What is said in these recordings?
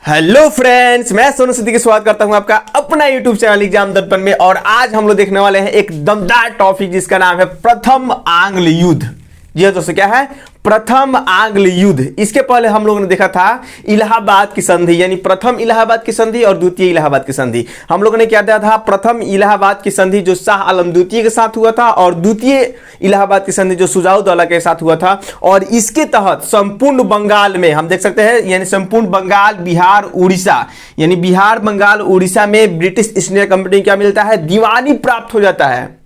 Hello friends, मैं सोनू सिद्दीकी स्वागत करता हूं आपका अपना यूट्यूब चैनल एग्जाम दर्पण में। और आज हम लोग देखने वाले हैं एक दमदार टॉपिक जिसका नाम है प्रथम आंग्ल युद्ध। जी हाँ दोस्तों, क्या है? प्रथम आंग्ल युद्ध। इसके पहले हम लोगों ने देखा था इलाहाबाद की संधि, यानी प्रथम इलाहाबाद की संधि और द्वितीय इलाहाबाद की संधि। हम लोगों ने क्या दिया था? प्रथम इलाहाबाद की संधि जो शाह आलम द्वितीय के साथ हुआ था, और द्वितीय इलाहाबाद की संधि जो शुजाउद्दौला के साथ हुआ था। और इसके तहत संपूर्ण बंगाल में हम देख सकते हैं, यानी संपूर्ण बंगाल, बिहार, उड़ीसा, यानी बिहार, बंगाल, उड़ीसा में ब्रिटिश ईस्ट इंडिया कंपनी क्या मिलता है? दीवानी प्राप्त हो जाता है।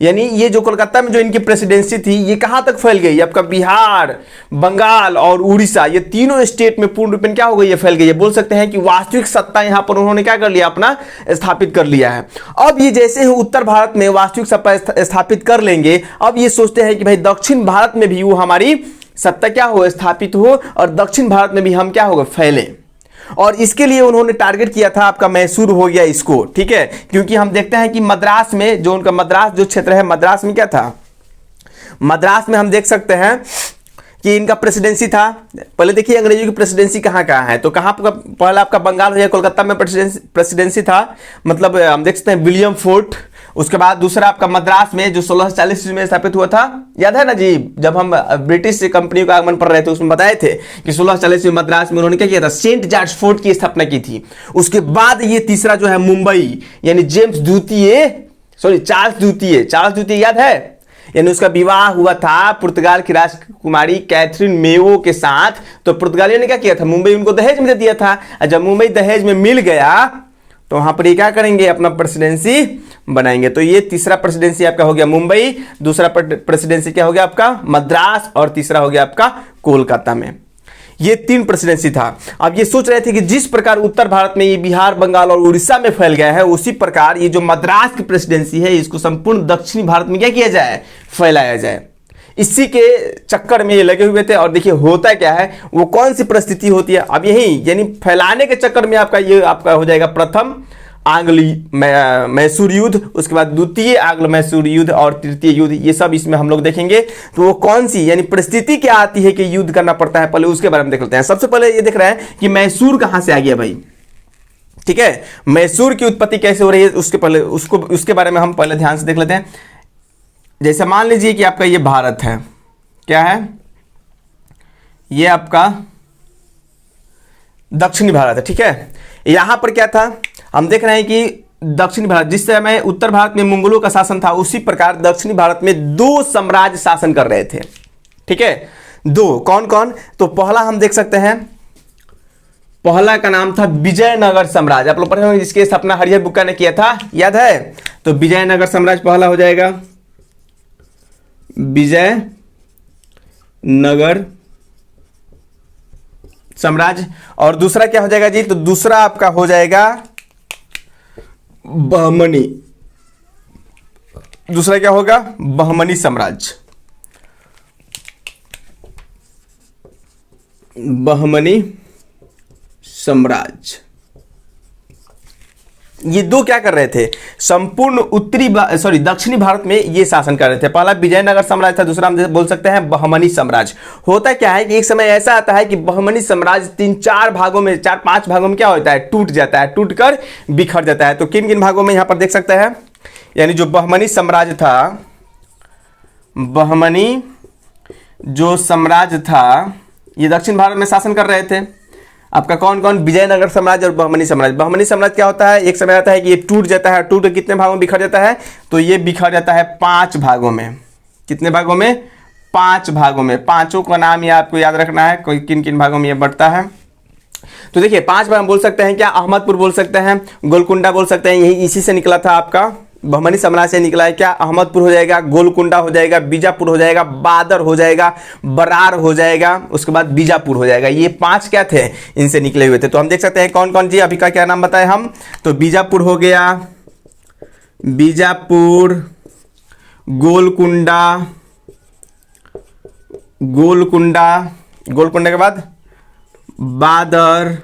यानी ये जो कोलकाता में जो इनकी प्रेसिडेंसी थी, ये कहां तक फैल गई? आपका बिहार, बंगाल और उड़ीसा, ये तीनों स्टेट में पूर्ण रूप में क्या हो गई है? फैल गई है। बोल सकते हैं कि वास्तविक सत्ता यहां पर उन्होंने क्या कर लिया? अपना स्थापित कर लिया है। अब ये जैसे ही उत्तर भारत में वास्तविक सत्ता स्थापित कर लेंगे, अब ये सोचते हैं कि भाई दक्षिण भारत में भी वो हमारी सत्ता क्या हो? स्थापित हो, और दक्षिण भारत में भी हम क्या होगा? फैले। और इसके लिए उन्होंने टारगेट किया था आपका मैसूर हो गया इसको, ठीक है। क्योंकि हम देखते हैं कि मद्रास में जो उनका मद्रास जो क्षेत्र है, मद्रास में क्या था? मद्रास में हम देख सकते हैं कि इनका प्रेसिडेंसी था। पहले देखिए अंग्रेजों की प्रेसिडेंसी कहाँ कहाँ है, तो कहाँ पर? पहला आपका बंगाल हो गया, कोलकाता में प्रेसिडेंसी था, मतलब हम देख सकते हैं विलियम फोर्ट। उसके बाद दूसरा आपका मद्रास में जो 1640 में स्थापित हुआ था, याद है ना जी? जब हम ब्रिटिश कंपनी का आगमन पढ़ रहे थे उसमें बताए थे कि 1640 में मद्रास में उन्होंने क्या किया था? सेंट जॉर्ज फोर्ट की स्थापना की थी। उसके बाद ये तीसरा जो है मुंबई, यानी जेम्स द्वितीय, चार्ल्स द्वितीय याद है? यानी उसका विवाह हुआ था पुर्तगाल की राजकुमारी कैथरीन मेवो के साथ। तो पुर्तगालियों ने क्या किया था? मुंबई उनको दहेज में दे दिया था। और जब मुंबई दहेज में मिल गया तो वहां पर ये क्या करेंगे? अपना प्रेसिडेंसी बनाएंगे। तो ये तीसरा प्रेसिडेंसी आपका हो गया मुंबई, दूसरा प्रेसिडेंसी क्या हो गया आपका? मद्रास, और तीसरा हो गया आपका कोलकाता में। ये तीन प्रेसिडेंसी था। अब ये सोच रहे थे कि जिस प्रकार उत्तर भारत में ये बिहार, बंगाल और उड़ीसा में फैल गया है, उसी प्रकार ये जो मद्रास की प्रेसिडेंसी है, इसको संपूर्ण दक्षिणी भारत में क्या किया जाए? फैलाया जाए। इसी के चक्कर में ये लगे हुए थे। और देखिए होता क्या है, वो कौन सी परिस्थिति होती है अब यही, यानी फैलाने के चक्कर में आपका ये आपका हो जाएगा प्रथम आंग्ल मैसूर युद्ध, उसके बाद द्वितीय आंग्ल मैसूर युद्ध, और तृतीय युद्ध। ये सब इसमें हम लोग देखेंगे। तो वो कौन सी, यानी परिस्थिति क्या आती है कि युद्ध करना पड़ता है, पहले उसके बारे में देख लेते हैं। सबसे पहले ये देख रहे हैं कि मैसूर कहां से आ गया भाई, ठीक है। मैसूर की उत्पत्ति कैसे हो रही है, उसके बारे में हम पहले ध्यान से देख लेते हैं। जैसे मान लीजिए कि आपका ये भारत है, क्या है? ये आपका दक्षिणी भारत है, ठीक है। यहां पर क्या था? हम देख रहे हैं कि दक्षिणी भारत, जिस समय उत्तर भारत में मुगलों का शासन था, उसी प्रकार दक्षिणी भारत में दो साम्राज्य शासन कर रहे थे, ठीक है। दो, कौन कौन? तो पहला हम देख सकते हैं, पहला का नाम था विजयनगर साम्राज्य। आप लोग पढ़े होंगे, जिसकी स्थापना हरिहर बुक्का ने किया था, याद है? तो विजयनगर साम्राज्य पहला हो जाएगा, विजयनगर साम्राज्य। और दूसरा क्या हो जाएगा जी? तो दूसरा आपका हो जाएगा बहमनी। दूसरा क्या होगा? बहमनी साम्राज्य। बहमनी साम्राज्य। ये दो क्या कर रहे थे? संपूर्ण दक्षिणी भारत में ये शासन कर रहे थे। पहला विजयनगर साम्राज्य था, दूसरा हम बोल सकते हैं बहमनी साम्राज्य। होता क्या है कि एक समय ऐसा आता है कि बहमनी साम्राज्य 3-4 भागों में, 4-5 भागों में क्या होता है? टूट जाता है, टूटकर बिखर जाता है। तो किन किन भागों में यहां पर देख सकते हैं, यानी जो बहमनी साम्राज्य था, बहमनी जो साम्राज्य था, ये दक्षिण भारत में शासन कर रहे थे। आपका कौन कौन? विजयनगर साम्राज्य और बहमनी साम्राज्य। बहमनी साम्राज्य क्या होता है? एक समय आता है कि ये टूट जाता है, टूट कितने भागों में बिखर जाता है? तो ये बिखर जाता है 5 भागों में। कितने भागों में? 5 भागों में। पांचों का नाम ये आपको याद रखना है, कोई किन किन भागों में ये बढ़ता है। तो देखिए 5 भाग बोल सकते हैं, क्या? अहमदपुर बोल सकते हैं, गोलकुंडा बोल सकते हैं, यही इसी से निकला था आपका, बहमनी साम्राज्य से निकला है। क्या? अहमदपुर हो जाएगा, गोलकुंडा हो जाएगा, बीजापुर हो जाएगा, बादर हो जाएगा, बरार हो जाएगा, उसके बाद बीजापुर हो जाएगा। ये 5 क्या थे? इनसे निकले हुए थे। तो हम देख सकते हैं कौन कौन जी। अभी का क्या नाम बताए हम? तो बीजापुर हो गया, बीजापुर, गोलकुंडा, गोलकुंडा के बाद बादर,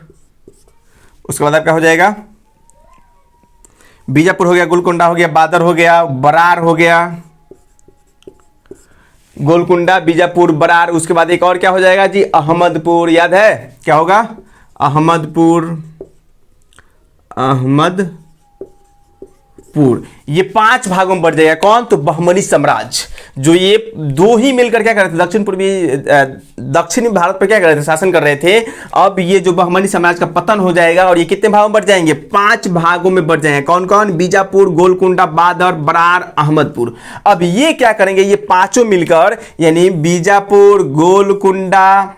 उसके बाद आपका हो जाएगा बीजापुर हो गया, गोलकुंडा हो गया, बादर हो गया, बरार हो गया, गोलकुंडा, बीजापुर, बरार। उसके बाद एक और क्या हो जाएगा जी? अहमदपुर। याद है क्या होगा? अहमदपुर, ये 5 भागों में बढ़ जाएगा। कौन? तो बहमनी साम्राज्य। जो ये दो ही मिलकर क्या कर रहे थे, दक्षिणी भारत पर क्या कर रहे थे, शासन कर रहे थे। अब ये जो बहमनी साम्राज्य का पतन हो जाएगा और ये कितने भागों में बढ़ जाएंगे, 5 भागों में बढ़ जाएंगे। कौन कौन? बीजापुर, गोलकुंडा, बादर, बरार, अहमदपुर। अब ये क्या करेंगे, ये पांचों मिलकर, यानी बीजापुर, गोलकुंडा,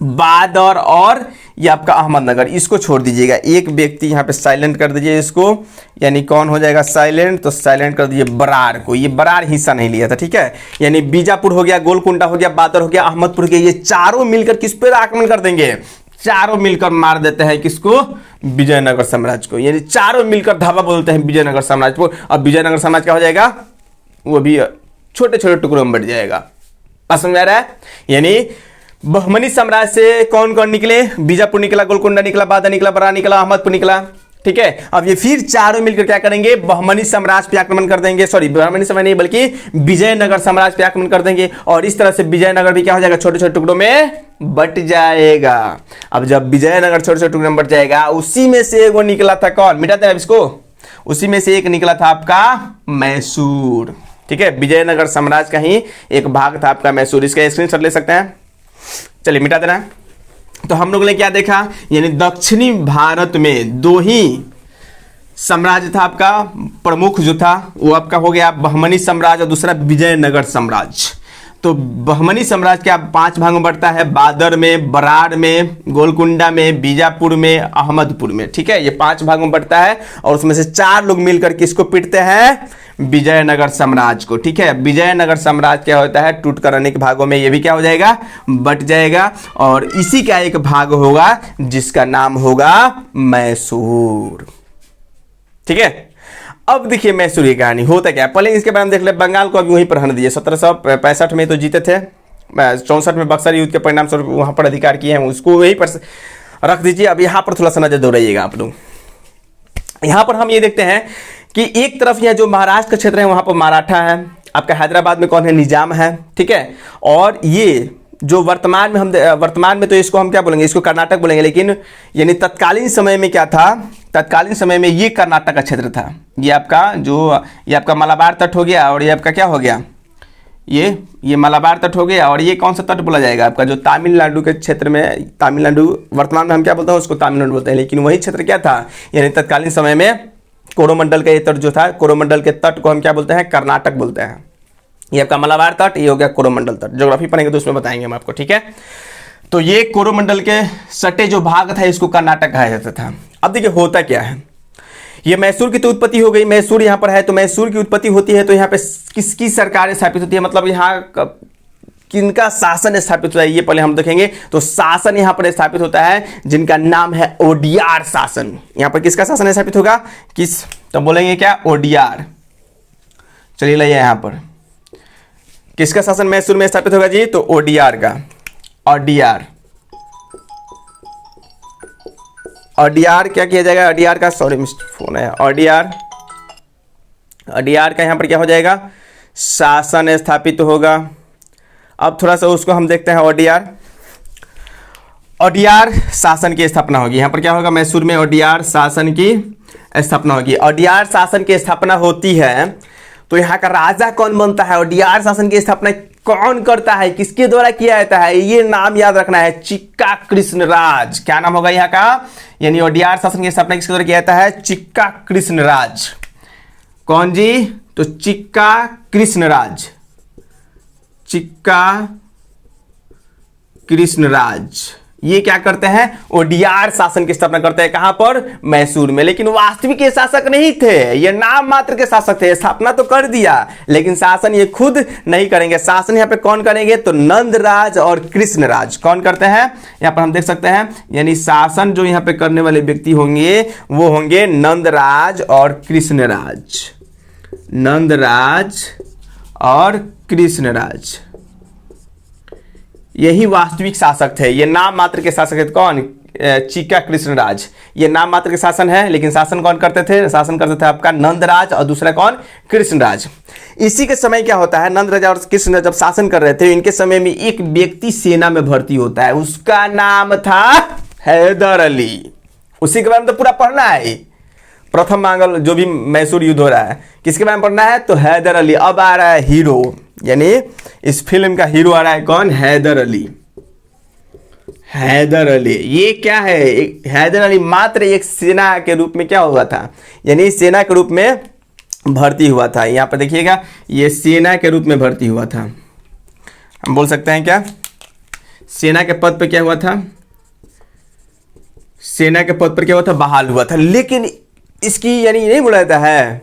बादर और ये आपका अहमदनगर, इसको छोड़ दीजिएगा। एक व्यक्ति यहाँ पे साइलेंट कर दीजिए इसको, यानी कौन हो जाएगा साइलेंट, तो साइलेंट कर दीजिए बरार को। ये बरार हिस्सा नहीं लिया था, ठीक है। यानी बीजापुर हो गया, गोलकुंडा हो गया, बादर हो गया, अहमदपुर हो गया, ये चारों मिलकर किस पे आक्रमण कर देंगे, चारों मिलकर मार देते हैं किसको, विजयनगर साम्राज्य को। यानी चारों मिलकर धावा बोलते हैं विजयनगर साम्राज्य को। अब विजयनगर साम्राज्य क्या हो जाएगा, वो भी छोटे छोटे टुकड़ों में बढ़ जाएगा। समझ आ रहा है। यानी बहमनी साम्राज्य से कौन कौन निकले, बीजापुर निकला, गोलकुंडा निकला, बादर निकला, बरार निकला, अहमदपुर निकला, ठीक है। अब ये फिर चारों मिलकर क्या करेंगे, बहमनी साम्राज्य पे आक्रमण कर देंगे। सॉरी, बहमनी साम्राज्य नहीं बल्कि विजयनगर साम्राज्य पे आक्रमण कर देंगे। और इस तरह से विजयनगर भी क्या हो जाएगा, छोटे छोटे टुकड़ों में बट जाएगा। अब जब विजयनगर छोटे छोटे टुकड़ों में बट जाएगा, उसी में से वो निकला था कौन, मिटाते हैं इसको, उसी में से एक निकला था आपका मैसूर, ठीक है। विजयनगर साम्राज्य का ही एक भाग था आपका मैसूर। इसका स्क्रीनशॉट ले सकते हैं। चलिए मिटा देना। तो हम लोगों ने क्या देखा, यानी दक्षिणी भारत में दो ही साम्राज्य था आपका प्रमुख, जो था वो आपका हो गया बहमनी साम्राज्य और दूसरा विजयनगर साम्राज्य। तो बहमनी साम्राज्य क्या 5 भागों में बढ़ता है, बादर में, बरार में, गोलकुंडा में, बीजापुर में, अहमदपुर में, ठीक है। ये 5 भागों में बढ़ता है और उसमें से 4 लोग मिलकर किसको पीटते हैं, विजयनगर साम्राज्य को, ठीक है। विजयनगर साम्राज्य क्या होता है, टूटकर अनेक भागों में ये भी क्या हो जाएगा, बट जाएगा। और इसी का एक भाग होगा जिसका नाम होगा मैसूर, ठीक है। अब देखिए मैसूर की कहानी होता क्या, पहले इसके बारे में देख ले। बंगाल को अभी वहीं पर रहने दिए, 1765 में तो जीते थे, 64 में बक्सर युद्ध के परिणाम स्वरूप वहां पर अधिकार किए हैं, उसको वहीं पर रख दीजिए। अब यहां पर थोड़ा सा नजर दौड़ाइएगा आप लोग। यहां पर हम ये देखते हैं कि एक तरफ यह जो महाराष्ट्र का क्षेत्र है वहां पर मराठा है, आपका हैदराबाद में कौन है, निजाम है, ठीक है। और ये जो वर्तमान में तो इसको हम क्या बोलेंगे, इसको कर्नाटक बोलेंगे। लेकिन यानी तत्कालीन समय में क्या था, तत्कालीन समय में ये कर्नाटक का क्षेत्र था। ये आपका मलाबार तट हो गया और ये आपका क्या हो गया, ये मलाबार तट हो गया। और ये कौन सा तट बोला जाएगा, आपका जो तमिलनाडु के क्षेत्र में, तमिलनाडु वर्तमान में हम क्या बोलते हैं, उसको तमिलनाडु बोलते हैं। लेकिन वही क्षेत्र क्या था, यानी तत्कालीन समय में कोरोमंडल का ये तट जो था, कोरोमंडल के तट को हम क्या बोलते हैं, कर्नाटक बोलते हैं। ये आपका मलाबार तट, ये हो गया कोरोमंडल तट। ज्योग्राफी पढ़ेंगे तो उसमें बताएंगे हम आपको, ठीक है। तो ये कोरोमंडल के सटे जो भाग था इसको कर्नाटक कहा जाता था। अब देखिए होता क्या है, ये मैसूर की तो उत्पत्ति हो गई, मैसूर यहाँ पर है। तो मैसूर की उत्पत्ति होती है तो यहाँ पे किसकी सरकार स्थापित होती है, मतलब यहाँ किनका शासन स्थापित होता है, ये पहले हम देखेंगे। तो शासन यहाँ पर स्थापित होता है जिनका नाम है ओडियार शासन। यहाँ पर किसका शासन स्थापित होगा, किस, तो बोलेंगे क्या, ओडियार। चलिए लाइए यहाँ पर किसका शासन मैसूर में स्थापित होगा जी, तो ओडियार का। ओडियार क्या किया जाएगा, ओडियार का, सॉरी फोन है, ओडियार का यहाँ पर क्या हो जाएगा, शासन स्थापित होगा। अब थोड़ा सा उसको हम देखते हैं। ओडियार शासन की स्थापना होगी। यहाँ पर क्या होगा, मैसूर में ओडियार शासन की स्थापना होगी। ओडियार शासन की स्थापना होती है तो यहाँ का राजा कौन बनता है, ओडियार शासन की स्थापना कौन करता है, किसके द्वारा किया जाता है, ये नाम याद रखना है, चिक्का कृष्णराज। क्या नाम होगा यहाँ का, यानी ओडियार शासन की स्थापना किसके द्वारा किया जाता है, चिक्का कृष्णराज। कौन जी, तो चिक्का कृष्णराज, चिक्का कृष्णराज। ये क्या करते हैं, ओडियार शासन की स्थापना करते हैं। कहां पर, मैसूर में। लेकिन वास्तविक ये शासक नहीं थे, ये नाम मात्र के शासक थे। स्थापना तो कर दिया लेकिन शासन ये खुद नहीं करेंगे। शासन यहाँ पे कौन करेंगे, तो नंदराज और कृष्णराज। कौन करते हैं, यहाँ पर हम देख सकते हैं, यानी शासन जो यहाँ पे करने वाले व्यक्ति होंगे वो होंगे नंदराज और कृष्णराज। नंदराज और कृष्णराज यही वास्तविक शासक थे। ये नाम मात्र के शासक थे। कौन, चिक्का कृष्णराज। ये नाम मात्र के शासन है लेकिन शासन कौन करते थे, शासन करते थे आपका नंदराज और दूसरा कौन, कृष्णराज। इसी के समय क्या होता है, नंदराज और कृष्णराज जब शासन कर रहे थे इनके समय में एक व्यक्ति सेना में भर्ती होता है, उसका नाम था हैदर अली, उसी के बारे में तो पूरा पढ़ना है। प्रथम आंग्ल जो भी मैसूर युद्ध हो रहा है किसके बारे में पढ़ना है, तो हैदर अली। अब आ रहा है हीरो, यानी इस फिल्म का हीरो आ रहा है कौन, हैदर अली। हैदर अली ये क्या है, हैदर अली मात्र एक सेना के रूप में क्या हुआ था, यानी सेना के रूप में भर्ती हुआ था। यहाँ पर देखिएगा, ये सेना के रूप में भर्ती हुआ था। हम बोल सकते हैं क्या, सेना के पद पर क्या हुआ था, सेना के पद पर क्या हुआ था, बहाल हुआ था। लेकिन इसकी यानी नहीं बोला जाता है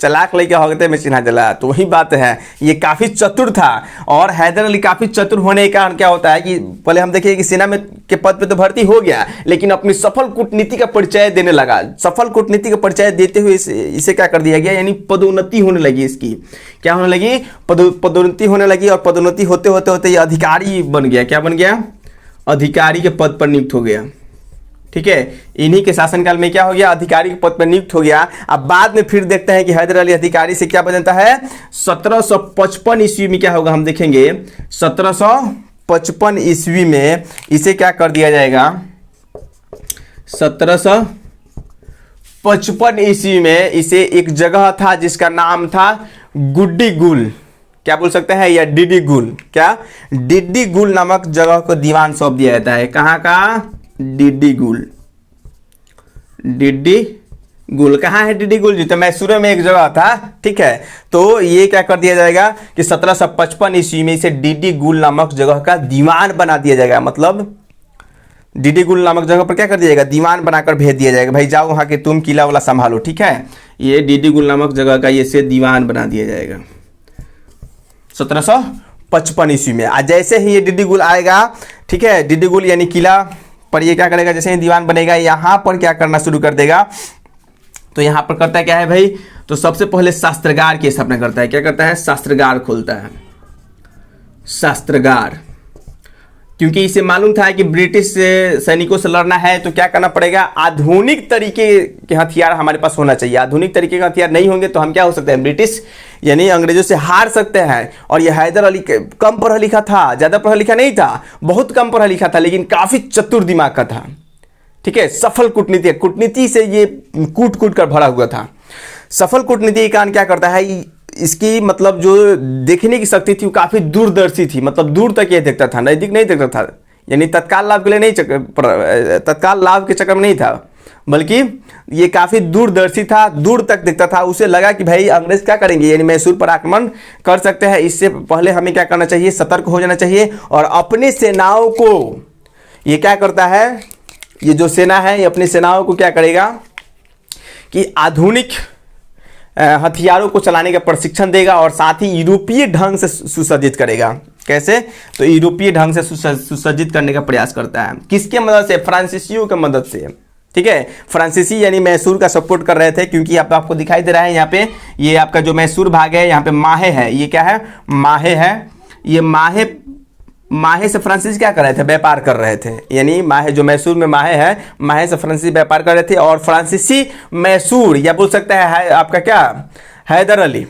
चलाक लड़का हो गए में चिन्हा जला, तो वही बात है, ये काफ़ी चतुर था। और हैदर अली काफ़ी चतुर होने के कारण क्या होता है कि पहले हम देखिए कि सेना में के पद पे तो भर्ती हो गया, लेकिन अपनी सफल कूटनीति का परिचय देने लगा। सफल कूटनीति का परिचय देते हुए इसे क्या कर दिया गया, यानी पदोन्नति होने लगी इसकी। क्या होने लगी, पदोन्नति होने लगी। और पदोन्नति होते होते होते ये अधिकारी बन गया। क्या बन गया, अधिकारी के पद पर नियुक्त हो गया। ठीक है, इन्हीं के शासनकाल में क्या हो गया, अधिकारी के पद पर नियुक्त हो गया। अब बाद में फिर देखते हैं कि हैदर अली अधिकारी से क्या बनता है। 1755 ईस्वी में क्या होगा, हम देखेंगे 1755 ईस्वी में इसे क्या कर दिया जाएगा, 1755 ईस्वी में इसे एक जगह था जिसका नाम था गुड्डीगुल, क्या बोल सकते हैं, या डिडीगुल। क्या, डिडीगुल नामक जगह को दीवान सौंप दिया जाता है। कहाँ का, डिडीगुल। डिडीगुल कहाँ है, डिडीगुल जी तो मैसूर में एक जगह था। ठीक है, तो ये क्या कर दिया जाएगा कि 1755 ईस्वी में इसे डिडीगुल नामक जगह का दीवान बना दिया जाएगा। मतलब डिडीगुल नामक जगह पर क्या कर दिया जाएगा, दीवान बनाकर भेज दिया जाएगा, भाई जाओ वहाँ के तुम किला वाला संभालो। ठीक है, ये डिडीगुल नामक जगह का ये से दीवान बना दिया जाएगा 1755 ईस्वी में। आज जैसे ही ये डिडीगुल आएगा, ठीक है, डिडीगुल यानी किला पर ये क्या करेगा, जैसे ही दीवान बनेगा यहाँ पर क्या करना शुरू कर देगा। तो यहाँ पर करता है क्या है भाई, तो सबसे पहले शास्त्रागार की स्थापना करता है। क्या करता है, शास्त्रागार खोलता है, शास्त्रागार। क्योंकि इसे मालूम था कि ब्रिटिश सैनिकों से लड़ना है तो क्या करना पड़ेगा, आधुनिक तरीके के हथियार हमारे पास होना चाहिए। आधुनिक तरीके के हथियार नहीं होंगे तो हम क्या हो सकते हैं, ब्रिटिश यानी अंग्रेजों से हार सकते हैं। और यह हैदर अली कम पढ़ा लिखा था, ज़्यादा पढ़ा लिखा नहीं था, बहुत कम पढ़ा लिखा था, लेकिन काफ़ी चतुर दिमाग का था। ठीक है, सफल कूटनीति, कूटनीति से ये कूट कूट कर भरा हुआ था। सफल कूटनीति के कारण क्या करता है, इसकी मतलब जो देखने की शक्ति थी वो काफ़ी दूरदर्शी थी। मतलब दूर तक ये देखता था, नज़दीक नहीं देखता था। यानी तत्काल लाभ के लिए नहीं, तत्काल लाभ के चक्कर में नहीं था, बल्कि ये काफ़ी दूरदर्शी था, दूर तक देखता था। उसे लगा कि भाई अंग्रेज क्या करेंगे, यानी मैसूर पर आक्रमण कर सकते हैं, इससे पहले हमें क्या करना चाहिए, सतर्क हो जाना चाहिए। और अपनी सेनाओं को ये क्या करता है, ये जो सेना है ये अपनी सेनाओं को क्या करेगा कि आधुनिक हथियारों को चलाने का प्रशिक्षण देगा और साथ ही यूरोपीय ढंग से सुसज्जित करेगा। कैसे, तो यूरोपीय ढंग से सुसज्जित करने का प्रयास करता है। किसके मदद से, फ्रांसीसियों के मदद से। ठीक है, फ्रांसीसी यानी मैसूर का सपोर्ट कर रहे थे, क्योंकि आपको दिखाई दे रहा है यहाँ पे, ये आपका जो मैसूर भाग है यहाँ पे माहे है, ये क्या है, माहे है। ये माहे से फ्रांसीसी क्या कर रहे थे, व्यापार कर रहे थे। यानी माहे जो मैसूर में माहे है, माहे से फ्रांसीसी व्यापार कर रहे थे। और फ्रांसीसी मैसूर या बोल सकते हैं आपका क्या, हैदर अली,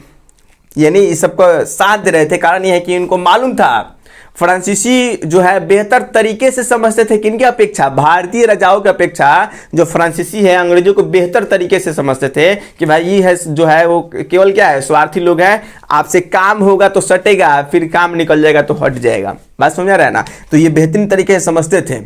यानी इस सबको साथ दे रहे थे। कारण यह है कि इनको मालूम था फ्रांसीसी जो है बेहतर तरीके से समझते थे, किनके अपेक्षा, भारतीय राजाओं की अपेक्षा जो फ्रांसीसी है अंग्रेजों को बेहतर तरीके से समझते थे कि भाई ये है जो है वो केवल क्या है, स्वार्थी लोग हैं, आपसे काम होगा तो सटेगा, फिर काम निकल जाएगा तो हट जाएगा। बात समझ आ रहा है ना। तो ये बेहतरीन तरीके से समझते थे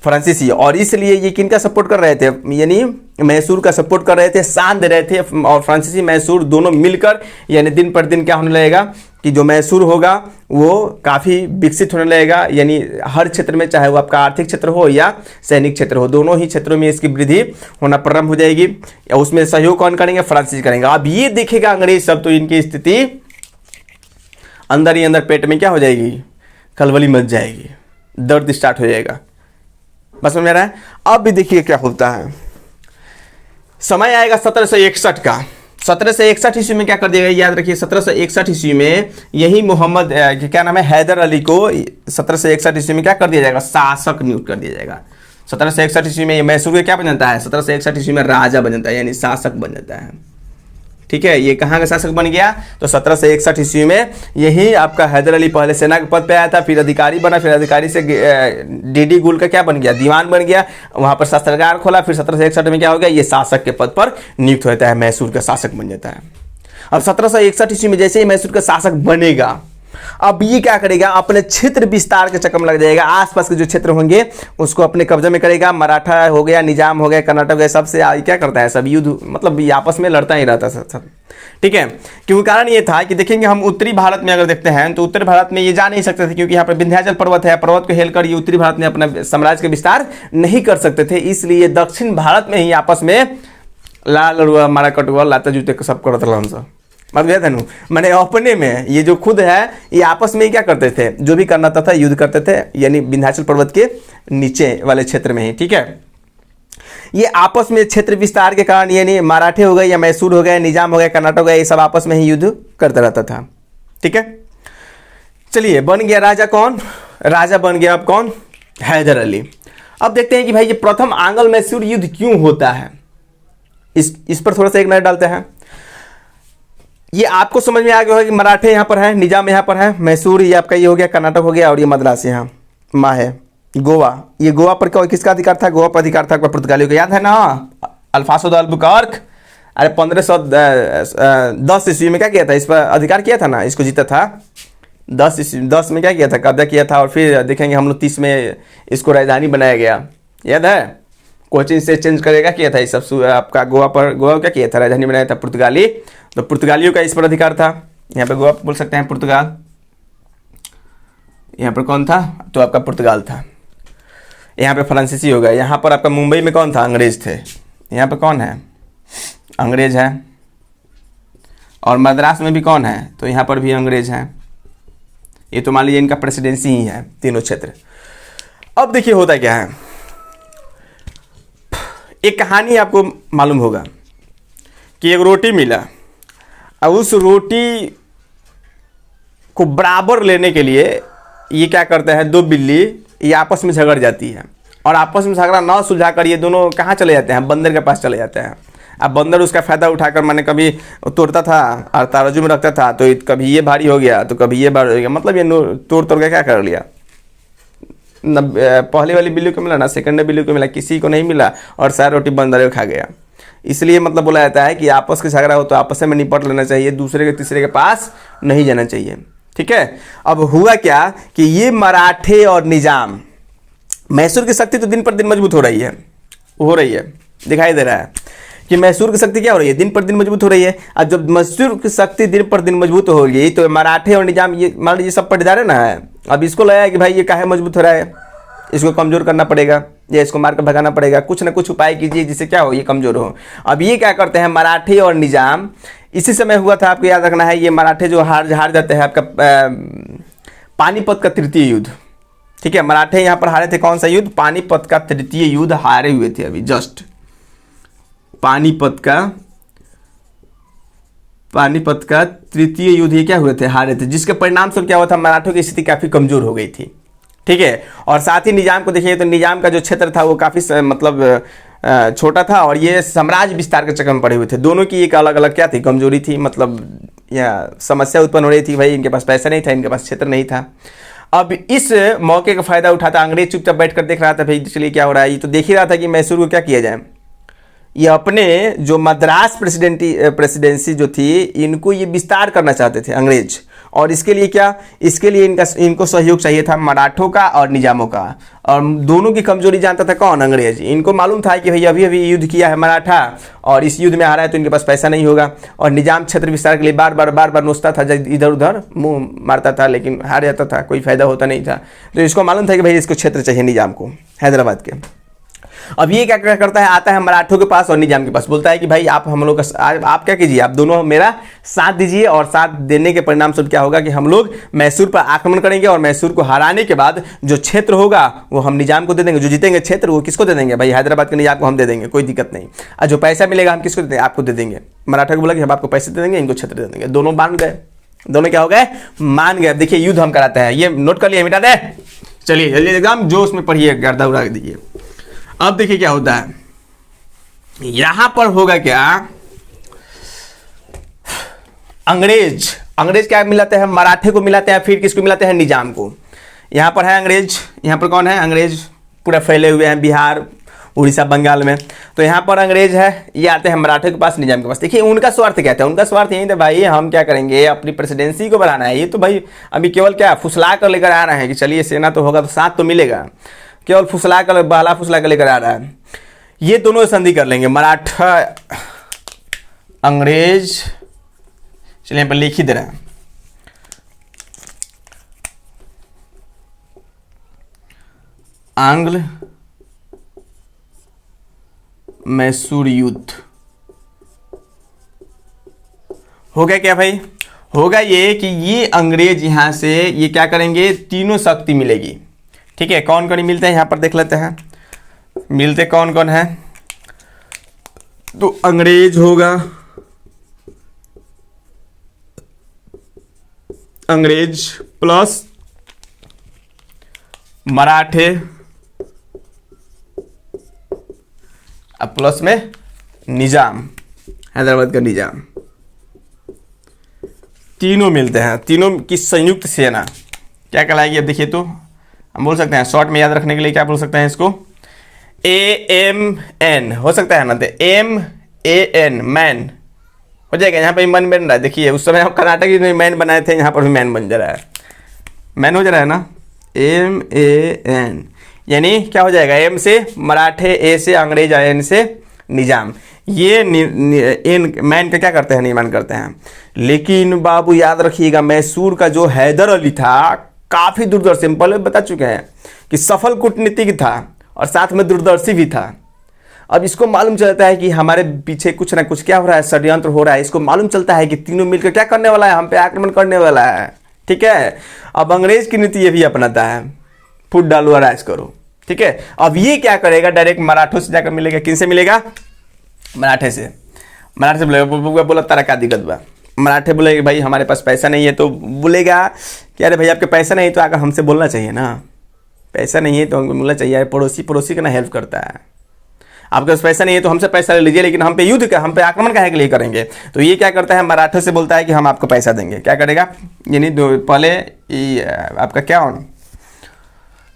फ्रांसीसी, और इसलिए ये किनका सपोर्ट कर रहे थे, यानी मैसूर का सपोर्ट कर रहे थे, साथ दे रहे थे। और फ्रांसीसी मैसूर दोनों मिलकर यानी दिन पर दिन क्या होने लगेगा कि जो मैसूर होगा वो काफ़ी विकसित होने लगेगा। यानी हर क्षेत्र में, चाहे वो आपका आर्थिक क्षेत्र हो या सैनिक क्षेत्र हो, दोनों ही क्षेत्रों में इसकी वृद्धि होना प्रारंभ हो जाएगी। उसमें सहयोग कौन करेंगे, फ्रांसीसी करेंगे। अब ये देखेगा अंग्रेज सब, तो इनकी स्थिति अंदर ही अंदर पेट में क्या हो जाएगी, खलबली मच जाएगी, दर्द स्टार्ट हो जाएगा। बस समझ में आ रहा है। अब भी देखिए क्या होता है, समय आएगा 1761 का। 1761 ईस्वी में क्या कर दिया गया, याद रखिए 1761 ईस्वी में यही मोहम्मद क्या नाम है, हैदर अली को 1761 ईस्वी में क्या कर दिया जाएगा, शासक नियुक्त कर दिया जाएगा। 1761 ईस्वी में मैसूर का क्या बन जाता है, 1761 ईस्वी में राजा बन जाता है, यानी शासक बन जाता है। ठीक ठीक है, ये कहाँ का शासक बन गया? तो 1761 ईस्वी में यही आपका हैदर अली पहले सेना के पद पे आया था, फिर अधिकारी बना, फिर अधिकारी से डीडी गुल का क्या बन गया? दीवान बन गया, वहां पर शस्त्रागार खोला, फिर 1761 में क्या हो गया? ये शासक के पद पर नियुक्त होता है, मैसूर का शासक बन जाता है। अब 1761 ईस्वी में जैसे ही मैसूर का शासक बनेगा, अब ये क्या करेगा? अपने क्षेत्र विस्तार के चक्कर में लग जाएगा, आसपास के जो क्षेत्र होंगे उसको अपने कब्जे में करेगा। मराठा हो गया, निजाम हो गया, कर्नाटक हो गया, सबसे क्या करता है? सब युद्ध, मतलब ये आपस में लड़ता ही रहता सब, ठीक है। क्योंकि कारण ये था कि देखेंगे हम उत्तरी भारत में अगर देखते हैं तो उत्तरी भारत में ये जा नहीं सकते थे, क्योंकि यहाँ पर विंध्याचल पर्वत है, पर्वत को हेलकर ये उत्तरी भारत में अपना साम्राज्य का विस्तार नहीं कर सकते थे, इसलिए दक्षिण भारत में ही आपस में लाल लड़ुआ मारा कटुआ लाता जूते सब करते सब, मतलब मैंने अपने में ये जो खुद है ये आपस में ही क्या करते थे? जो भी करना था युद्ध करते थे, यानी विंध्याचल पर्वत के नीचे वाले क्षेत्र में ही, ठीक है। ये आपस में क्षेत्र विस्तार के कारण, यानी मराठे हो गए या मैसूर हो गए, निजाम हो गया, कर्नाटक हो गया, ये सब आपस में ही युद्ध करता रहता था, ठीक है। चलिए, बन गया राजा कौन? राजा बन गया अब कौन? हैदर अली। अब देखते हैं कि भाई ये प्रथम आंग्ल मैसूर युद्ध क्यों होता है, इस पर थोड़ा सा एक नजर डालते हैं। ये आपको समझ में आ गया होगा कि मराठे यहाँ पर है, निजाम यहाँ पर है, मैसूर ये आपका ये हो गया, कर्नाटक हो गया, और ये मद्रास यहाँ माँ है, गोवा। ये गोवा पर किसका अधिकार था? गोवा पर अधिकार था पुर्तगालियों का, याद है ना? अल्फांसो द अल्बुकर्क, अरे 1510 ईस्वी में क्या किया था? इस पर अधिकार किया था ना, इसको जीता था। 10 में क्या किया था? कब्जा किया था, और फिर देखेंगे हम लोग 30 में इसको राजधानी बनाया गया, याद है? कोचिन से चेंज करेगा किया था, इस सब आपका गोवा पर, गोवा क्या किया था? राजधानी बनाया था पुर्तगाली, तो पुर्तगालियों का इस पर अधिकार था। यहाँ पे गोवा बोल सकते हैं, पुर्तगाल, यहाँ पर कौन था? तो आपका पुर्तगाल था। यहाँ पे फ्रांसीसी हो गया। यहाँ पर आपका मुंबई में कौन था? अंग्रेज थे। यहाँ पे कौन है? अंग्रेज है। और मद्रास में भी कौन है? तो यहाँ पर भी अंग्रेज हैं। ये तो मान लीजिए इनका प्रेसिडेंसी ही है, तीनों क्षेत्र। अब देखिए होता क्या है, एक कहानी आपको मालूम होगा कि एक रोटी मिला, अब उस रोटी को बराबर लेने के लिए ये क्या करते हैं? दो बिल्ली ये आपस में झगड़ जाती है, और आपस में झगड़ा ना सुलझाकर ये दोनों कहाँ चले जाते हैं? बंदर के पास चले जाते हैं। अब बंदर उसका फ़ायदा उठाकर मैंने कभी तोड़ता था और तराजू में रखता था, तो कभी ये भारी हो गया तो कभी ये भारी हो गया, मतलब ये तोड़ के क्या कर लिया? पहले वाली बिल्ली को मिला ना, सेकंड बिल्ली को मिला, किसी को नहीं मिला, और सारी रोटी बंदर खा गया। इसलिए मतलब बोला जाता है कि आपस के झगड़ा हो तो आपस में निपट लेना चाहिए, दूसरे के तीसरे के पास नहीं जाना चाहिए, ठीक है। अब हुआ क्या कि ये मराठे और निजाम, मैसूर की शक्ति तो दिन पर दिन मजबूत हो रही है, दिखाई दे रहा है कि मैसूर की शक्ति क्या हो रही है? दिन पर दिन मजबूत हो रही है। और जब मैसूर की शक्ति दिन पर दिन मजबूत होगी तो मराठे और निजाम, ये मान लीजिए सब पट्टीदार है ना, अब इसको लगा कि भाई ये काहे मजबूत हो रहा है, इसको कमजोर करना पड़ेगा या इसको मारकर भगाना पड़ेगा, कुछ ना कुछ उपाय कीजिए जिससे क्या हो, ये कमजोर हो। अब ये क्या करते हैं मराठे और निजाम, इसी समय हुआ था, आपको याद रखना है, ये मराठे जो हार जाते हैं आपका पानीपत का तृतीय युद्ध, ठीक है। मराठे यहाँ पर हारे थे, कौन सा युद्ध? पानीपत का तृतीय युद्ध हारे हुए थे अभी जस्ट। पानीपत का तृतीय युद्ध ये क्या हुए थे? हारे थे, जिसके परिणाम स्वरूप क्या हुआ था? मराठों की स्थिति काफी कमजोर हो गई थी, ठीक है। और साथ ही निजाम को देखिए तो निजाम का जो क्षेत्र था वो काफी मतलब छोटा था, और ये साम्राज्य विस्तार के चक्कर में पड़े हुए थे। दोनों की एक अलग अलग क्या थी? कमजोरी थी, मतलब या समस्या उत्पन्न हो रही थी। भाई इनके पास पैसा नहीं था, इनके पास क्षेत्र नहीं था। अब इस मौके का फायदा उठाता अंग्रेज चुपचाप बैठकर देख रहा था, भाई चलिए क्या हो रहा है, ये तो देख ही रहा था कि मैसूर को क्या किया जाए। ये अपने जो मद्रास प्रेसिडेंसी जो थी, इनको ये विस्तार करना चाहते थे अंग्रेज, और इसके लिए क्या? इसके लिए इनको सहयोग चाहिए था मराठों का और निजामों का, और दोनों की कमजोरी जानता था कौन? अंग्रेज। इनको मालूम था कि भाई अभी अभी युद्ध किया है मराठा, और इस युद्ध में हारा है तो इनके पास पैसा नहीं होगा, और निजाम क्षेत्र विस्तार के लिए बार बार नोचता था, इधर उधर मुंह मारता था, लेकिन हार जाता था, कोई फायदा होता नहीं था। तो इसको मालूम था कि भाई इसको क्षेत्र चाहिए निजाम को, हैदराबाद के। अब ये क्या करता है? आता है मराठों के पास और निजाम के पास, बोलता है कि भाई आप हम लोग का आप क्या कीजिए, आप दोनों मेरा साथ दीजिए, और साथ देने के परिणाम स्वरूप क्या होगा कि हम लोग मैसूर पर आक्रमण करेंगे, और मैसूर को हराने के बाद जो क्षेत्र होगा वो हम निजाम को दे देंगे, जो जीतेंगे क्षेत्र वो किसको दे देंगे? भाई हैदराबाद के निजाम को हम दे देंगे, कोई दिक्कत नहीं। और जो पैसा मिलेगा हम किसको दे देंगे? आपको दे देंगे। मराठा को बोला कि हम आपको पैसे दे देंगे, इनको क्षेत्र दे देंगे। दोनों मान गए, दोनों क्या हो गए? मान गए। देखिए युद्ध हम कराते हैं, ये नोट कर लिए, मिटा दे। चलिए जल्दी एग्जाम जोश में पढ़िए, गर्दा उड़ा दीजिए। अब देखिए क्या होता है, यहां पर होगा क्या अंग्रेज, अंग्रेज क्या मिलाते हैं, मराठे को मिलाते हैं, फिर किसको मिलाते हैं, निजाम को। यहाँ पर है अंग्रेज, यहाँ पर कौन है, अंग्रेज पूरा फैले हुए हैं बिहार, उड़ीसा, बंगाल में। तो यहाँ पर अंग्रेज है, ये आते हैं मराठे के पास, निजाम के पास। देखिए उनका स्वार्थ क्या था, उनका स्वार्थ यही था भाई हम क्या करेंगे, अपनी प्रेसिडेंसी को बढ़ाना है। ये तो भाई अभी केवल क्या फुसला कर लेकर आ रहे हैं कि चलिए सेना तो होगा तो साथ तो मिलेगा, केवल फुसला कर, बहला फुसला कर लेकर आ रहा है। ये दोनों संधि कर लेंगे, मराठा अंग्रेज, चलिए यहाँ पर लिख ही दे रहा है, आंग्ल मैसूर युद्ध। होगा क्या भाई, होगा ये कि ये अंग्रेज यहां से ये क्या करेंगे, तीनों शक्ति मिलेगी। ठीक है, कौन कौन मिलते हैं यहां पर देख लेते हैं, मिलते कौन कौन है। तो अंग्रेज होगा, अंग्रेज प्लस मराठे, अब प्लस में निजाम, हैदराबाद का निजाम, तीनों मिलते हैं। तीनों की संयुक्त सेना क्या कहलाएगी, अब देखिए तो हम बोल सकते हैं शॉर्ट में याद रखने के लिए क्या बोल सकते हैं इसको, AMN हो सकता है ना, तो MAN मैन हो जाएगा। यहाँ पे मैन बन रहा है, देखिए उस समय हम कर्नाटक में मैन बनाए थे, यहाँ पर भी मैन बन जा रहा है, मैन हो जा रहा है ना, MAN, यानी क्या हो जाएगा, M से मराठे, A से अंग्रेज, N से निजाम। ये इन मैन का क्या करते हैं, निर्माण करते हैं। लेकिन बाबू याद रखिएगा, मैसूर का जो हैदर अली था काफ़ी दूरदर्शी, हम पहले बता चुके हैं कि सफल कूटनीतिक था और साथ में दूरदर्शी भी था। अब इसको मालूम चलता है कि हमारे पीछे कुछ ना कुछ क्या हो रहा है, षड्यंत्र हो रहा है। इसको मालूम चलता है कि तीनों मिलकर क्या करने वाला है, हम पे आक्रमण करने वाला है। ठीक है, अब अंग्रेज की नीति ये भी अपनाता है, फुट डालो और राज करो। ठीक है, अब ये क्या करेगा, डायरेक्ट मराठों से जाकर मिलेगा, किन से मिलेगा, मराठे से। मराठे से बोलेगा, बोला तारा क्या दिक्कत बा, मराठे बोलेगा भाई हमारे पास पैसा नहीं है, तो बोलेगा कि अरे भाई आपके पैसा नहीं तो आकर हमसे बोलना चाहिए ना, पैसा नहीं है तो हमको बोलना चाहिए, पड़ोसी का ना हेल्प करता है। आपके पास पैसा नहीं है तो हमसे पैसा ले लीजिए, लेकिन हम पे युद्ध का, हम पे आक्रमण काहे के लिए करेंगे। तो ये क्या करता है, मराठे से बोलता है कि हम आपको पैसा देंगे। क्या करेगा, यानी पहले आपका क्या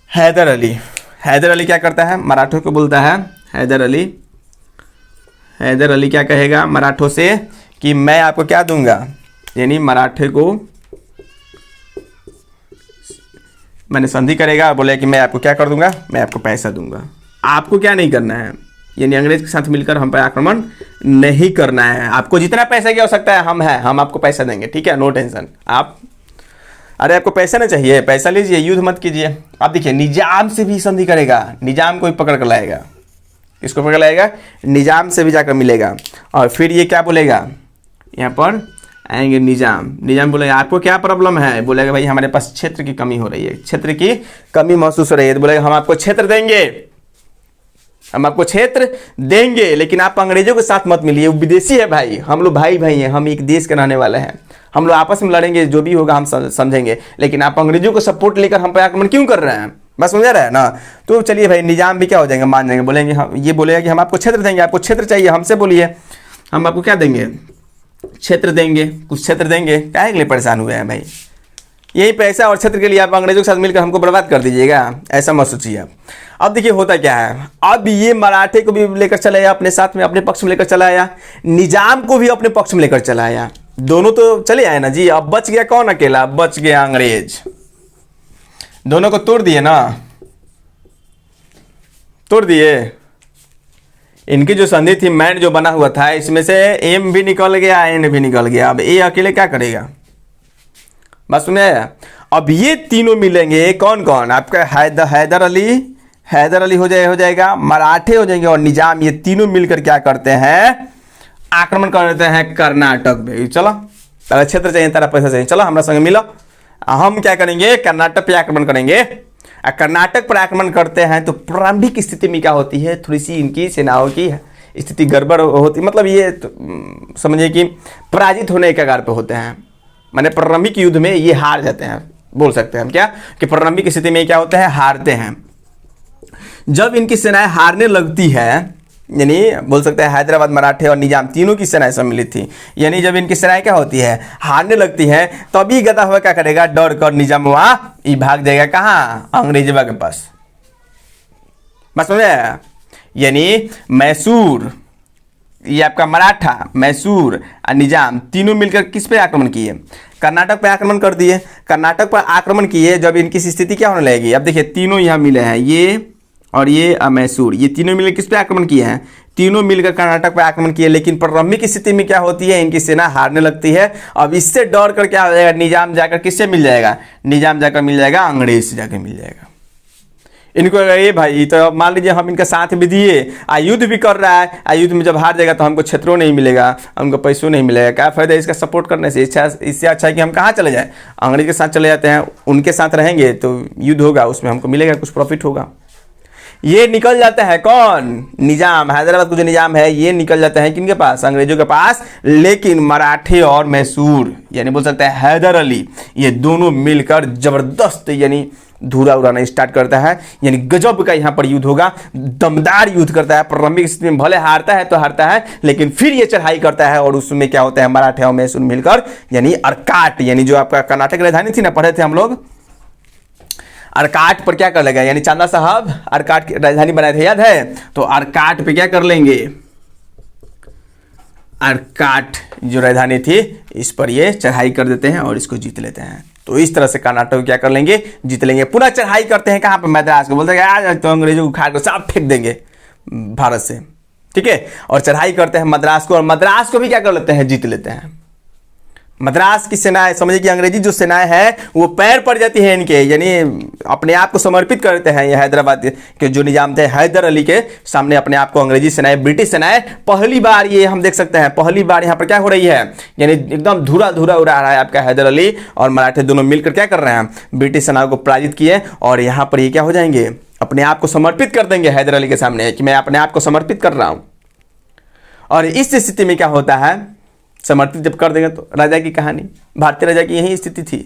हैदर अली, हैदर अली क्या करता है, मराठों को बोलता है, हैदर अली क्या कहेगा मराठों से कि मैं आपको क्या दूंगा, यानी मराठे को मैंने संधि करेगा, बोले कि मैं आपको क्या कर दूंगा, मैं आपको पैसा दूंगा, आपको क्या नहीं करना है, यानी अंग्रेज के साथ मिलकर हम पर आक्रमण नहीं करना है। आपको जितना पैसा की आवश्यकता है हम आपको पैसा देंगे। ठीक है, नो टेंशन। आप अरे आपको पैसा ना चाहिए, पैसा लीजिए, युद्ध मत कीजिए। आप देखिए निजाम से भी संधि करेगा, निजाम को भी पकड़ कर लाएगा। किसको पकड़ लाएगा, निजाम से भी जाकर मिलेगा। और फिर ये क्या बोलेगा, यहाँ पर आएंगे निजाम बोलेगा आपको क्या प्रॉब्लम है, बोलेगा भाई हमारे पास क्षेत्र की कमी हो रही है, क्षेत्र की कमी महसूस हो रही है। तो बोलेगा हम आपको क्षेत्र देंगे, लेकिन आप अंग्रेजों के साथ मत मिलिए, वो विदेशी है भाई, हम लोग भाई हैं, हम एक देश के रहने वाले हैं, हम लोग आपस में लड़ेंगे, जो भी होगा हम समझेंगे, लेकिन आप अंग्रेजों को सपोर्ट लेकर हम पर आक्रमण क्यों कर रहे हैं, बस समझा रहा है ना। तो चलिए भाई निजाम भी क्या हो जाएंगे, मान जाएंगे, बोलेंगे हम, ये बोलेगा कि हम आपको क्षेत्र देंगे, आपको क्षेत्र चाहिए हमसे बोलिए, हम आपको क्या देंगे, क्षेत्र देंगे, कुछ क्षेत्र देंगे। काहे के लिए परेशान हुए हैं भाई, यही पैसा और क्षेत्र के लिए आप अंग्रेजों के साथ मिलकर हमको बर्बाद कर दीजिएगा, ऐसा मत सोचिए आप। अब देखिए होता क्या है, अब ये मराठे को भी लेकर चला आया अपने साथ में, अपने पक्ष में लेकर चला आया, निजाम को भी अपने पक्ष में लेकर चला आया, दोनों तो चले आए ना जी। अब बच गया कौन, अकेला बच गया अंग्रेज। दोनों को तोड़ दिए ना, तोड़ दिए। इनकी जो संधि थी, मैन जो बना हुआ था, इसमें से एम भी निकल गया, एन भी निकल गया। अब ए अकेले क्या करेगा, बस सुने। अब ये तीनों मिलेंगे, कौन कौन, आपका हैदर अली हो जाएगा, मराठे हो जाएंगे और निजाम, ये तीनों मिलकर क्या करते हैं, आक्रमण कर देते हैं कर्नाटक में। चलो तेरा क्षेत्र चाहिए, तेरा पैसा चाहिए, चलो हमारे संग मिलो, हम क्या करेंगे, कर्नाटक पे आक्रमण करेंगे। कर्नाटक पर आक्रमण करते हैं तो प्रारंभिक स्थिति में क्या होती है, थोड़ी सी इनकी सेनाओं की स्थिति गड़बड़ होती, मतलब ये समझिए कि पराजित होने के कगार पे होते हैं, माने प्रारंभिक युद्ध में ये हार जाते हैं, बोल सकते हैं हम क्या कि प्रारंभिक स्थिति में क्या होते हैं, हारते हैं। जब इनकी सेनाएं हारने लगती है, यानी बोल सकते हैं हैदराबाद, मराठे और निजाम तीनों की सेनाएं सम्मिलित थी। यानी जब इनकी सेनाएं क्या होती है, हारने लगती है, तभी गदा हुआ क्या करेगा, डर कर निजाम वहां ये भाग जाएगा कहाँ, अंग्रेजवा के पास। बस समझ आया? यानी मैसूर, ये आपका मराठा, मैसूर और निजाम तीनों मिलकर किस पे आक्रमण किए, कर्नाटक पे आक्रमण कर दिए। कर्नाटक पर आक्रमण किए जब इनकी स्थिति क्या होने लगेगी, अब देखिए तीनों यहाँ मिले हैं, ये और ये मैसूर, ये तीनों मिलकर किस पे आक्रमण किए हैं, तीनों मिलकर कर्नाटक पर आक्रमण किए। लेकिन प्रारंभिक स्थिति में क्या होती है, इनकी सेना हारने लगती है। अब इससे डर कर क्या हो जाएगा, निजाम जाकर किससे मिल जाएगा, निजाम जाकर मिल जाएगा अंग्रेज से जाकर मिल जाएगा। इनको ये भाई तो मान लीजिए हम इनका साथ भी दिए, युद्ध भी कर रहा है, युद्ध में जब हार जाएगा तो हमको क्षेत्रों नहीं मिलेगा, हमको पैसों नहीं मिलेगा, क्या फायदा इसका सपोर्ट करने से। इससे अच्छा है कि हम कहाँ चले जाएं, अंग्रेज के साथ चले जाते हैं, उनके साथ रहेंगे तो युद्ध होगा, उसमें हमको मिलेगा कुछ प्रॉफिट होगा। ये निकल जाता है कौन, निजाम, हैदराबाद का जो निजाम है ये निकल जाता है किनके पास, अंग्रेजों के पास। लेकिन मराठे और मैसूर यानी बोल सकते हैं हैदर अली, ये दोनों मिलकर जबरदस्त यानी धूरा उड़ाना स्टार्ट करता है। यानी गजब का यहाँ पर युद्ध होगा, दमदार युद्ध करता है। प्रारंभिक स्थिति में भले हारता है तो हारता है, लेकिन फिर ये चढ़ाई करता है और उसमें क्या होता है, मराठे और मैसूर मिलकर यानी अर्काट, यानी जो आपका कर्नाटक राजधानी थी ना, पढ़े थे हम लोग, अर्काट पर क्या कर लेगा, यानी चांदा साहब अर्काट की राजधानी बनाए थे, याद है? तो अर्काट पे क्या कर लेंगे, अर्काट जो राजधानी थी इस पर ये चढ़ाई कर देते हैं और इसको जीत लेते हैं। तो इस तरह से कर्नाटक को क्या कर लेंगे, जीत लेंगे। पुनः चढ़ाई करते हैं कहां पे, मद्रास को। बोलते हैं आज तो अंग्रेजों को उखाड़ कर साफ फेंक देंगे भारत से, ठीक है। और चढ़ाई करते हैं मद्रास को, और मद्रास को भी क्या कर लेते हैं, जीत लेते हैं। मद्रास की सेनाएं, समझिए कि अंग्रेजी जो सेनाएं है वो पैर पड़ जाती है इनके, यानी अपने आप को समर्पित करते हैं। ये हैदराबाद के जो निजाम थे हैदर अली के सामने अपने आप को अंग्रेजी सेनाएं, ब्रिटिश सेनाएं पहली बार, ये हम देख सकते हैं पहली बार यहाँ पर क्या हो रही है, यानी एकदम धुरा धुरा उड़ा रहा है आपका हैदर अली और मराठे दोनों मिलकर क्या कर रहे हैं, ब्रिटिश सेनाओं को पराजित किए। और यहाँ पर ये क्या हो जाएंगे, अपने आप को समर्पित कर देंगे हैदर अली के सामने कि मैं अपने आप को समर्पित कर रहा हूँ। और इस स्थिति में क्या होता है, समर्पित जब कर देंगे तो राजा की कहानी, भारतीय राजा की यही स्थिति थी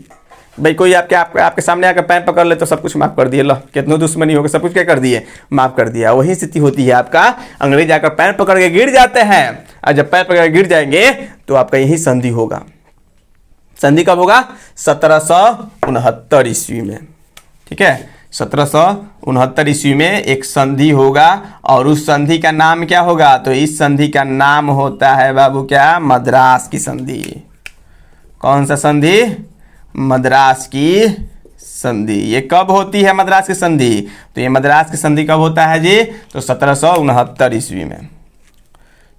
भाई। कोई आपके सामने आकर पैर पकड़ ले तो सब कुछ माफ कर दिए, लो कितनों दुश्मनी हो गए, सब कुछ क्या कर दिए, माफ कर दिया। वही स्थिति होती है आपका, अंग्रेज आकर पैर पकड़ के गिर जाते हैं, और जब पैर पकड़ के गिर जाएंगे तो आपका यही संधि होगा। संधि कब होगा, 1769 ईस्वी में, ठीक है। 1769 ईस्वी में एक संधि होगा, और उस संधि का नाम क्या होगा, तो इस संधि का नाम होता है बाबू क्या, मद्रास की संधि। कौन सा संधि, मद्रास की संधि। ये कब होती है मद्रास की संधि, तो ये मद्रास की संधि कब होता है जी, तो 1769 ईस्वी में,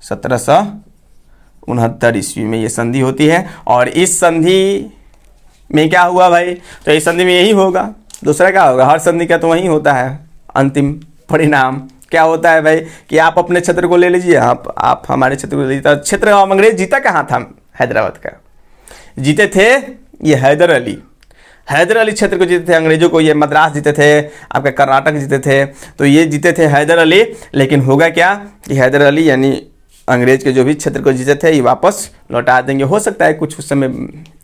1769 ईस्वी में ये संधि होती है। और इस संधि में क्या हुआ भाई, तो इस संधि में यही होगा, दूसरा क्या होगा, हर संधि का तो वही होता है अंतिम परिणाम। क्या होता है भाई कि आप अपने क्षेत्र को ले लीजिए, आप हमारे क्षेत्र को ले लीजिए। क्षेत्र अंग्रेज जीता कहाँ था, हैदराबाद का जीते थे ये हैदर अली, हैदर अली क्षेत्र को जीते थे अंग्रेजों को, ये मद्रास जीते थे, आपका कर्नाटक जीते थे, तो ये जीते थे हैदर अली। लेकिन होगा क्या कि हैदर अली यानी अंग्रेज के जो भी क्षेत्र को जीते थे ये वापस लौटा देंगे। हो सकता है कुछ उस समय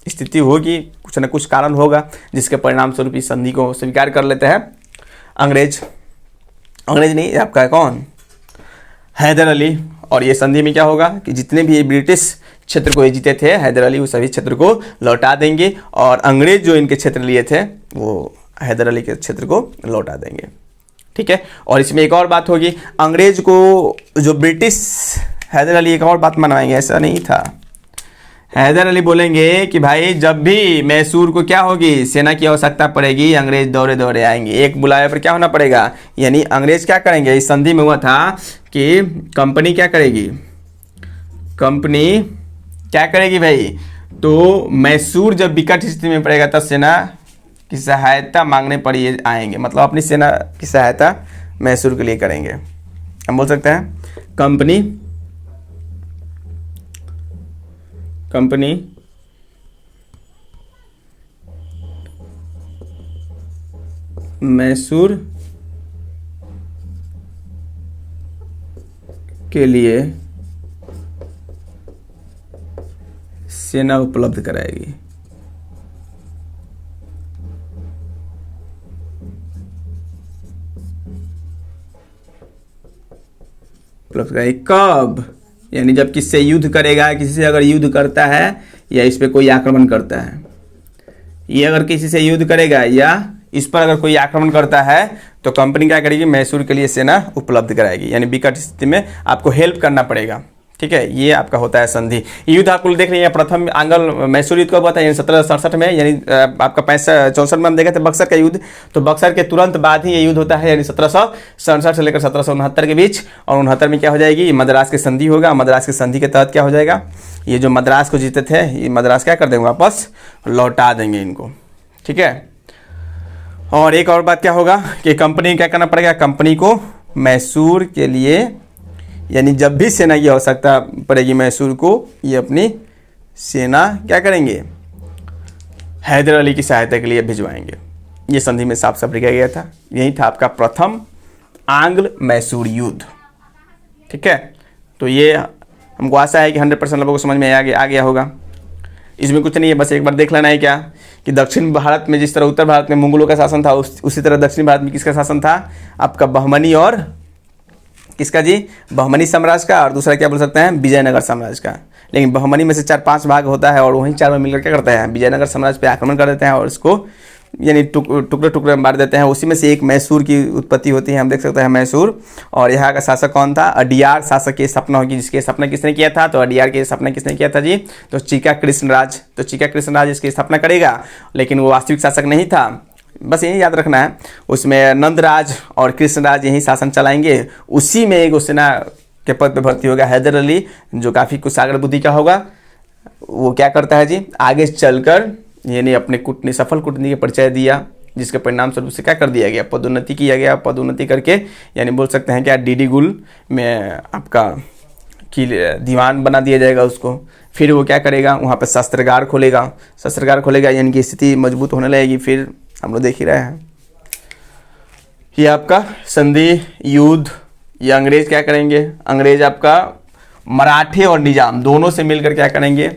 स्थिति होगी, कुछ न कुछ कारण होगा जिसके परिणाम स्वरूप इस संधि को स्वीकार कर लेते हैं अंग्रेज नहीं, आपका कौन, हैदर अली। और ये संधि में क्या होगा कि जितने भी ये ब्रिटिश क्षेत्र को ये जीते थे हैदर अली, वो सभी क्षेत्र को लौटा देंगे, और अंग्रेज जो इनके क्षेत्र लिए थे वो हैदर अली के क्षेत्र को लौटा देंगे, ठीक है। और इसमें एक और बात होगी, अंग्रेज को जो ब्रिटिश हैदर अली एक और बात मनवाएंगे, ऐसा नहीं था। हैदर अली बोलेंगे कि भाई जब भी मैसूर को क्या होगी, सेना की आवश्यकता पड़ेगी, अंग्रेज दौड़े दौड़े आएंगे, एक बुलावे पर क्या होना पड़ेगा। यानी अंग्रेज क्या करेंगे, इस संधि में हुआ था कि कंपनी क्या करेगी, कंपनी क्या करेगी भाई, तो मैसूर जब विकट स्थिति में पड़ेगा तब सेना की सहायता मांगने पर ये आएंगे, मतलब अपनी सेना की सहायता मैसूर के लिए करेंगे। हम बोल सकते हैं कंपनी मैसूर के लिए सेना उपलब्ध कराएगी। उपलब्ध कराएगी कब? यानी जब किससे युद्ध करेगा, किसी से अगर युद्ध करता है या इस पर कोई आक्रमण करता है, ये अगर किसी से युद्ध करेगा या इस पर अगर कोई आक्रमण करता है तो कंपनी क्या करेगी, मैसूर के लिए सेना उपलब्ध कराएगी। यानी विकट स्थिति में आपको हेल्प करना पड़ेगा। ठीक है, ये आपका होता है संधि। युद्ध आपको देख रही है, प्रथम आंग्ल मैसूर युद्ध कब हुआ था, यानी 1767 में, यानी आपका 64 में हम देखे थे बक्सर का युद्ध। तो बक्सर के तुरंत बाद ही ये युद्ध होता है, यानी 1767 से लेकर 1769 के बीच। और 69 में क्या हो जाएगी, मद्रास की संधि होगा। मद्रास की संधि के तहत क्या हो जाएगा, ये जो मद्रास को जीते थे, ये मद्रास क्या कर देंगे, वापस लौटा देंगे इनको। ठीक है, और एक और बात क्या होगा कि कंपनी क्या करना पड़ेगा, कंपनी को मैसूर के लिए, यानी जब भी सेना की आवश्यकता पड़ेगी मैसूर को, ये अपनी सेना क्या करेंगे, हैदर अली की सहायता के लिए भिजवाएंगे। ये संधि में साफ साफ लिखा गया था। यही था आपका प्रथम आंग्ल मैसूर युद्ध। ठीक है, तो ये हमको आशा है कि 100% लोगों को समझ में आ गया होगा। इसमें कुछ नहीं है, बस एक बार देख लेना है क्या कि दक्षिण भारत में जिस तरह उत्तर भारत में मुगलों का शासन था, उसी तरह दक्षिण भारत में किसका शासन था, आपका बहमनी, और किसका जी, बहमनी साम्राज्य का, और दूसरा क्या बोल सकते हैं, विजयनगर साम्राज्य का। लेकिन बहमनी में से 4-5 भाग होता है और वहीं 4 में मिलकर क्या करते हैं, विजयनगर साम्राज्य पे आक्रमण कर देते हैं और इसको यानी टुकड़े टुकड़े मार देते हैं। उसी में से एक मैसूर की उत्पत्ति होती है, हम देख सकते हैं मैसूर। और यहाँ का शासक कौन था, अडियार शासक की स्थापना होगी, जिसकी स्थापना किसने किया था, तो अडियार की स्थापना किसने किया था जी, तो चीका कृष्णराज। तो चीका कृष्णराज इसकी स्थापना करेगा, लेकिन वो वास्तविक शासक नहीं था, बस यही याद रखना है। उसमें नंदराज और कृष्णराज यही शासन चलाएंगे। उसी में एक सेना के पद पे भर्ती होगा हैदर अली, जो काफ़ी कुशाग्र बुद्धि का होगा। वो क्या करता है जी, आगे चलकर यानी अपने सफल कूटनीति के परिचय दिया, जिसके परिणाम स्वरूप से क्या कर दिया गया, पदोन्नति किया गया। पदोन्नति करके यानी बोल सकते हैं क्या, डीडी गुल में आपका की दीवान बना दिया जाएगा उसको। फिर वो क्या करेगा, वहाँ पर शस्त्रागार खोलेगा, यानी कि स्थिति मजबूत होने लगेगी। फिर हम लोग देख ही रहे हैं, ये आपका संधि युद्ध, ये अंग्रेज क्या करेंगे, अंग्रेज आपका मराठे और निजाम दोनों से मिलकर क्या करेंगे,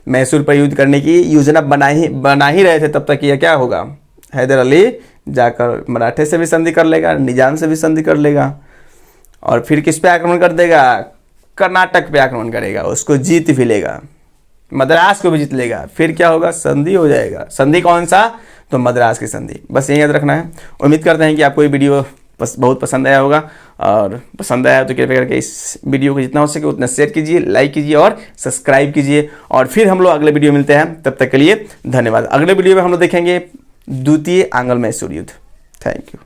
मैसूर पर युद्ध करने की योजना बना ही रहे थे। तब तक ये क्या होगा, हैदर अली जाकर मराठे से भी संधि कर लेगा, निजाम से भी संधि कर लेगा, और फिर किस पे आक्रमण कर देगा, कर्नाटक पे आक्रमण करेगा, उसको जीत भी लेगा, मद्रास को भी जीत लेगा। फिर क्या होगा, संधि हो जाएगा। संधि कौन सा, तो मद्रास की संधि। बस यही याद रखना है। उम्मीद करते हैं कि आपको ये वीडियो बहुत पसंद आया होगा, और पसंद आया तो कृपया करके इस वीडियो को जितना हो सके उतना शेयर कीजिए, लाइक कीजिए और सब्सक्राइब कीजिए। और फिर हम लोग अगले वीडियो मिलते हैं, तब तक के लिए धन्यवाद। अगले वीडियो में हम लोग देखेंगे द्वितीय आंग्ल मैसूर युद्ध। Thank you.